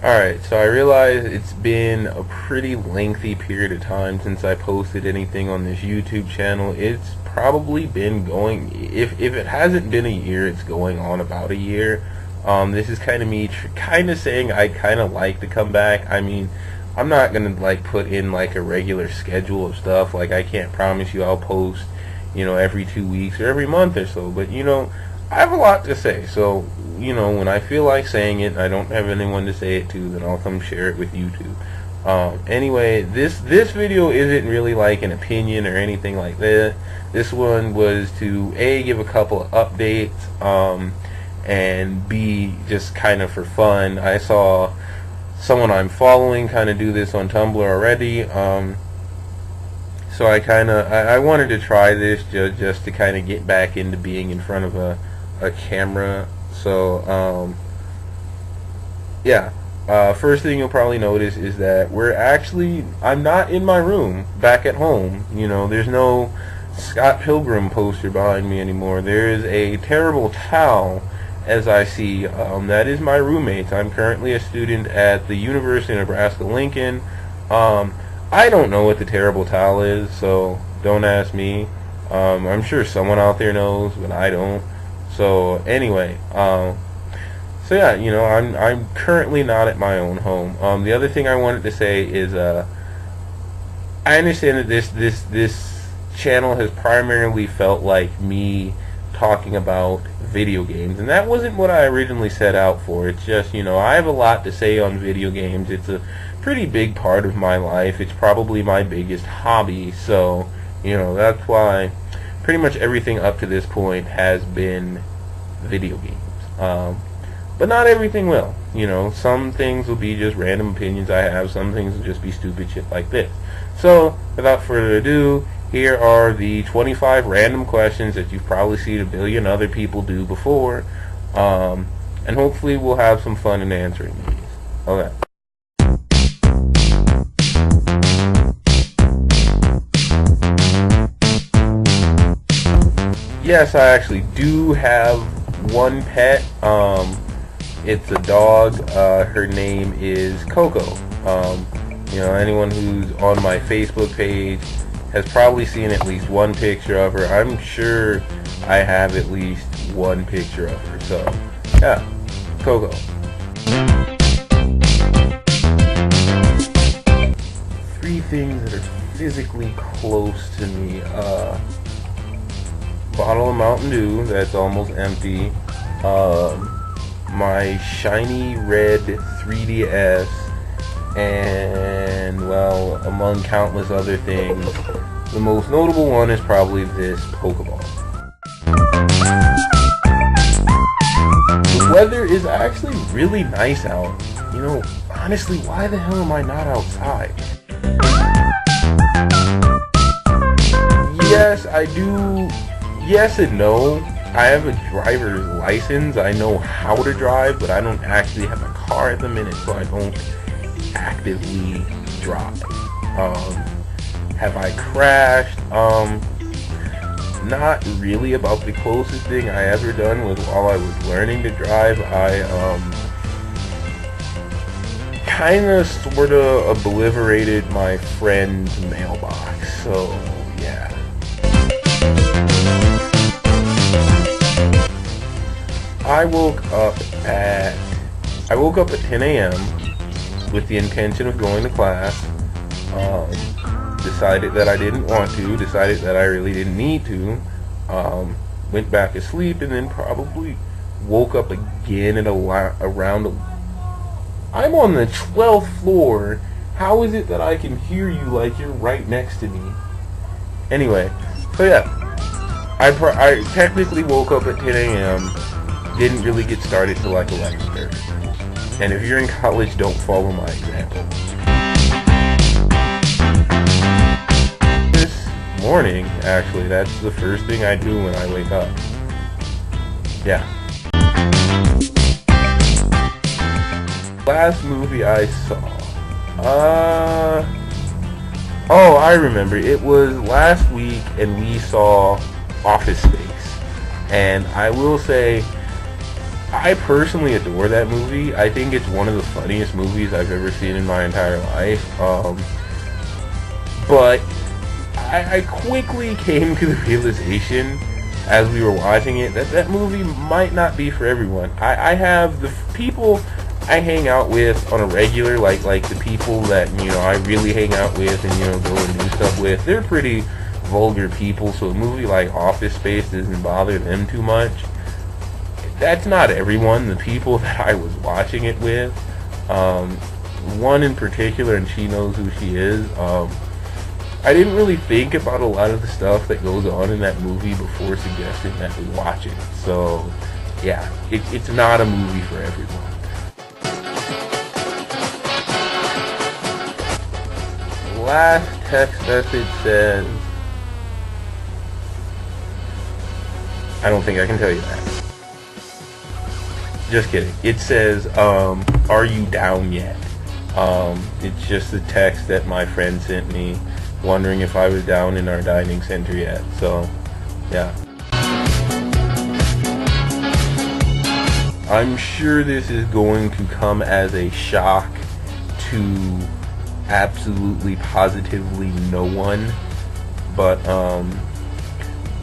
Alright, so I realize it's been a pretty lengthy period of time since I posted anything on this YouTube channel. It's probably been going, if it hasn't been a year, it's going on about a year. This is kind of me kind of saying I kind of like to come back. I mean, I'm not going to like put in like a regular schedule of stuff. Like, I can't promise you I'll post, every 2 weeks or every month or so. But, I have a lot to say, so, when I feel like saying it, I don't have anyone to say it to, then I'll come share it with YouTube. Anyway, this video isn't really like an opinion or anything like that. This one was to A, give a couple of updates, and B, just kind of for fun. I saw someone I'm following kind of do this on Tumblr already, so I wanted to try this just to kind of get back into being in front of a camera. So yeah, first thing you'll probably notice is that I'm not in my room back at home. There's no Scott Pilgrim poster behind me anymore. There is a terrible towel, as I see. That is my roommate's. I'm currently a student at the University of Nebraska-Lincoln. I don't know what the terrible towel is, so don't ask me. I'm sure someone out there knows, but I don't. So anyway, so yeah, I'm currently not at my own home. The other thing I wanted to say is, I understand that this channel has primarily felt like me talking about video games, and that wasn't what I originally set out for. It's just, I have a lot to say on video games. It's a pretty big part of my life. It's probably my biggest hobby, so, that's why pretty much everything up to this point has been video games. But not everything will. Some things will be just random opinions I have. Some things will just be stupid shit like this. So, without further ado, here are the 25 random questions that you've probably seen a billion other people do before. And hopefully we'll have some fun in answering these. Okay. Yes, I actually do have one pet. It's a dog. Her name is Coco. Anyone who's on my Facebook page has probably seen at least one picture of her. I'm sure I have at least one picture of her. So, yeah, Coco. Three things that are physically close to me. Bottle of Mountain Dew that's almost empty, my shiny red 3DS, and, well, among countless other things, the most notable one is probably this Pokeball. The weather is actually really nice out. Honestly, why the hell am I not outside? Yes, I do. Yes and no. I have a driver's license. I know how to drive, but I don't actually have a car at the minute, so I don't actively drive. Have I crashed? Not really. About the closest thing I ever done was while I was learning to drive. I kind of sort of obliterated my friend's mailbox, so yeah. I woke up at 10 a.m. with the intention of going to class. Decided that I didn't want to. Decided that I really didn't need to. Went back asleep, and then probably woke up again at around. I'm on the 12th floor. How is it that I can hear you like you're right next to me? Anyway, so yeah, I technically woke up at 10 a.m. Didn't really get started till like 11:30. And if you're in college, don't follow my example. This morning, actually, that's the first thing I do when I wake up. Yeah. Last movie I saw. Oh, I remember. It was last week, and we saw Office Space. And I will say, I personally adore that movie. I think it's one of the funniest movies I've ever seen in my entire life. But I quickly came to the realization as we were watching it that that movie might not be for everyone. I have the people I hang out with on a regular, like the people that, you know, I really hang out with and, you know, go and do stuff with. They're pretty vulgar people, so a movie like Office Space doesn't bother them too much. That's not everyone. The people that I was watching it with, one in particular, and she knows who she is, I didn't really think about a lot of the stuff that goes on in that movie before suggesting that we watch it. So, yeah, it's not a movie for everyone. Last text message says, I don't think I can tell you that. Just kidding. It says, are you down yet? It's just a text that my friend sent me, wondering if I was down in our dining center yet. So, yeah. I'm sure this is going to come as a shock to absolutely positively no one, but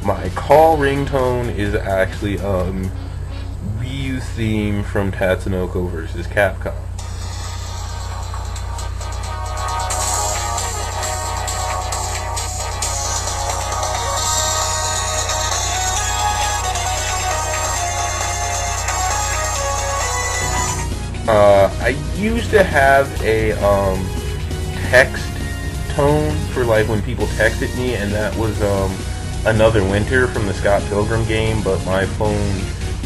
my call ringtone is actually Ryu's theme from Tatsunoko vs. Capcom. I used to have a text tone for like when people texted me, and that was Another Winter from the Scott Pilgrim game, but my phone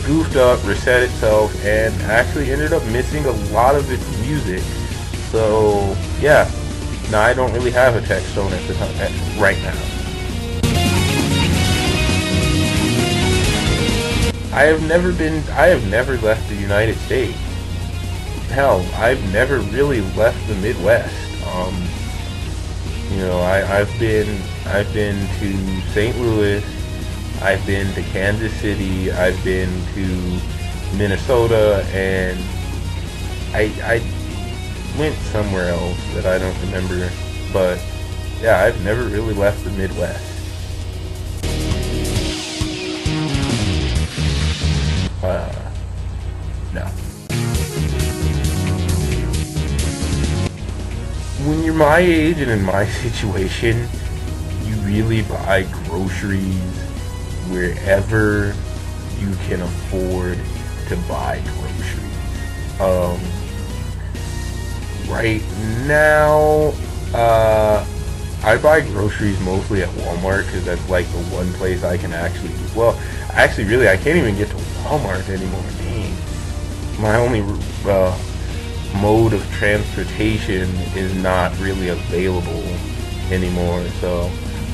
goofed up, reset itself, and actually ended up missing a lot of its music. So yeah, now I don't really have a text tone at the time, right now. I have never left the United States. Hell, I've never really left the Midwest. You know, I've been to St. Louis, I've been to Kansas City, I've been to Minnesota, and I went somewhere else that I don't remember. But yeah, I've never really left the Midwest. No. When you're my age and in my situation, you really buy groceries wherever you can afford to buy groceries. Right now, I buy groceries mostly at Walmart because that's like the one place I can actually, well, actually really I can't even get to Walmart anymore. Dang. My only mode of transportation is not really available anymore, so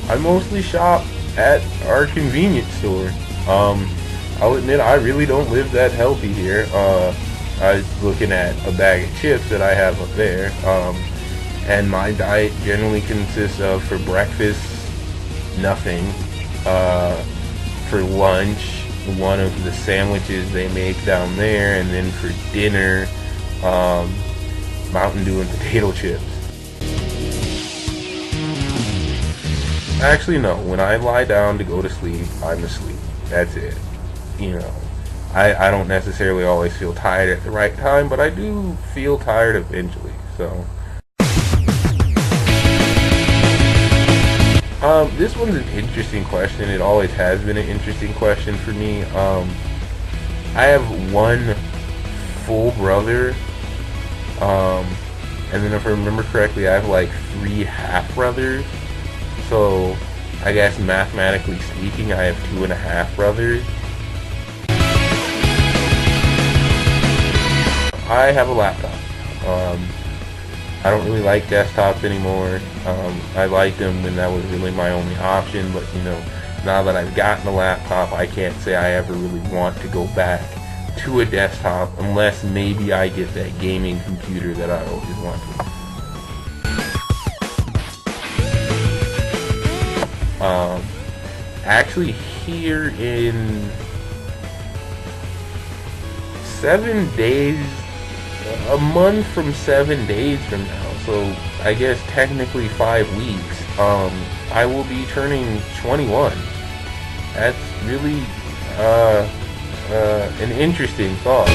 I mostly shop at our convenience store. I'll admit I really don't live that healthy here. I was looking at a bag of chips that I have up there, and my diet generally consists of, for breakfast, nothing, for lunch, one of the sandwiches they make down there, and then for dinner, Mountain Dew and potato chips. Actually, no. When I lie down to go to sleep, I'm asleep. That's it. You know, I don't necessarily always feel tired at the right time, but I do feel tired eventually, so. This one's an interesting question. It always has been an interesting question for me. I have one full brother, and then if I remember correctly, I have like 3 half brothers. So I guess mathematically speaking, I have 2.5 brothers. I have a laptop. I don't really like desktops anymore. I liked them when that was really my only option, but you know, now that I've gotten a laptop, I can't say I ever really want to go back to a desktop unless maybe I get that gaming computer that I always wanted. Actually, here in 7 days, a month from 7 days from now, so I guess technically 5 weeks, I will be turning 21. That's really, an interesting thought.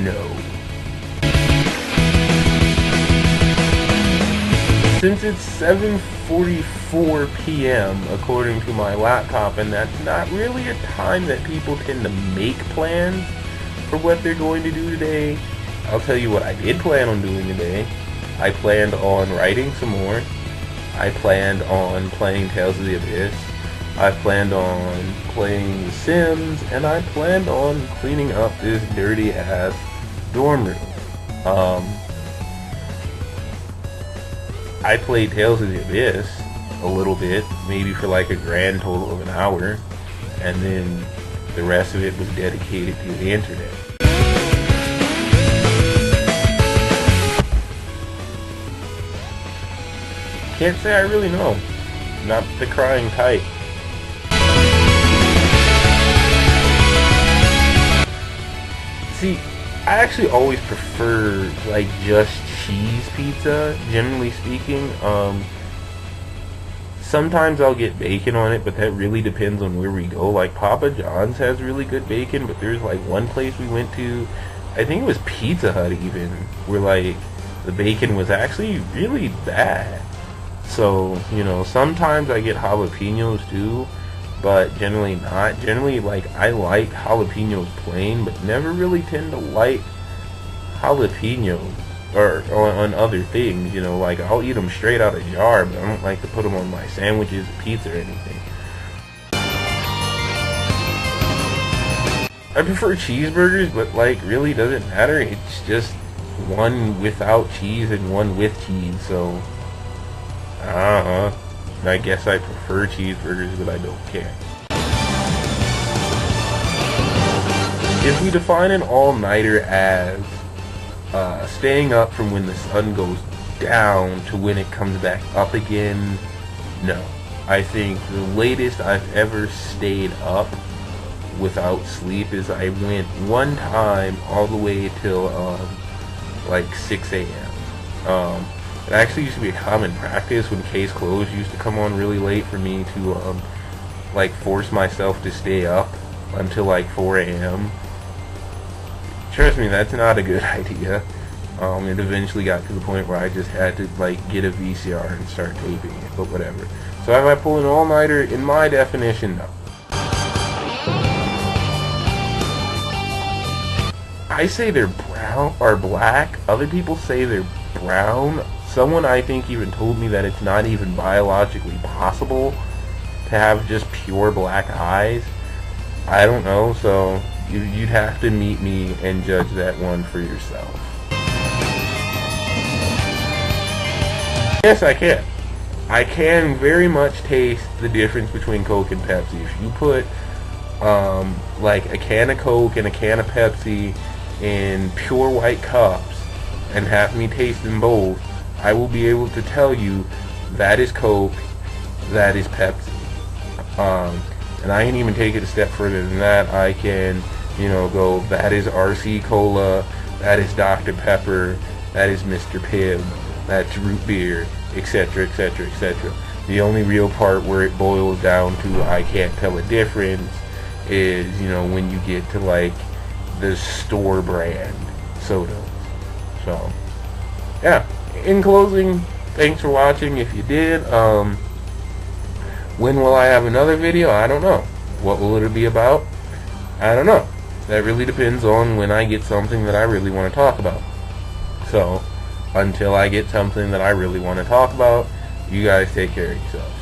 No. Since it's 7:44 p.m. according to my laptop, and that's not really a time that people tend to make plans for what they're going to do today, I'll tell you what I did plan on doing today. I planned on writing some more. I planned on playing Tales of the Abyss. I planned on playing The Sims, and I planned on cleaning up this dirty ass dorm room. I played Tales of the Abyss a little bit, maybe for like a grand total of an hour, and then the rest of it was dedicated to the internet. Can't say I really know. Not the crying type. See, I actually always prefer like just cheese pizza, generally speaking. Sometimes I'll get bacon on it, but that really depends on where we go. Like Papa John's has really good bacon, but there's like one place we went to, I think it was Pizza Hut even, where like the bacon was actually really bad. So, you know, sometimes I get jalapenos too, but generally not. Generally, like, I like jalapenos plain, but never really tend to like jalapenos or on other things, you know. Like, I'll eat them straight out of jar, but I don't like to put them on my sandwiches, pizza, or anything. I prefer cheeseburgers, but, like, really doesn't matter. It's just one without cheese and one with cheese, so I guess I prefer cheeseburgers, but I don't care. If we define an all-nighter as staying up from when the sun goes down to when it comes back up again, no. I think the latest I've ever stayed up without sleep is I went one time all the way till like 6 a.m. It actually used to be a common practice when Case Closed used to come on really late for me to like force myself to stay up until like 4 a.m. Trust me, that's not a good idea. It eventually got to the point where I just had to like get a VCR and start taping it, but whatever. So am I pulling an all-nighter? In my definition, no. I say they're brown or black. Other people say they're brown. Someone I think even told me that it's not even biologically possible to have just pure black eyes. I don't know, so you'd have to meet me and judge that one for yourself. Yes, I can. I can very much taste the difference between Coke and Pepsi. If you put like a can of Coke and a can of Pepsi in pure white cups and have me taste them both, I will be able to tell you that is Coke, that is Pepsi. And I can even take it a step further than that. I can, you know, go, that is RC Cola, that is Dr. Pepper, that is Mr. Pibb, that's root beer, etc., etc., etc. The only real part where it boils down to I can't tell a difference is, you know, when you get to like the store brand sodas. So, yeah. In closing, thanks for watching. If you did, when will I have another video? I don't know. What will it be about? I don't know. That really depends on when I get something that I really want to talk about. So, until I get something that I really want to talk about, you guys take care of yourselves.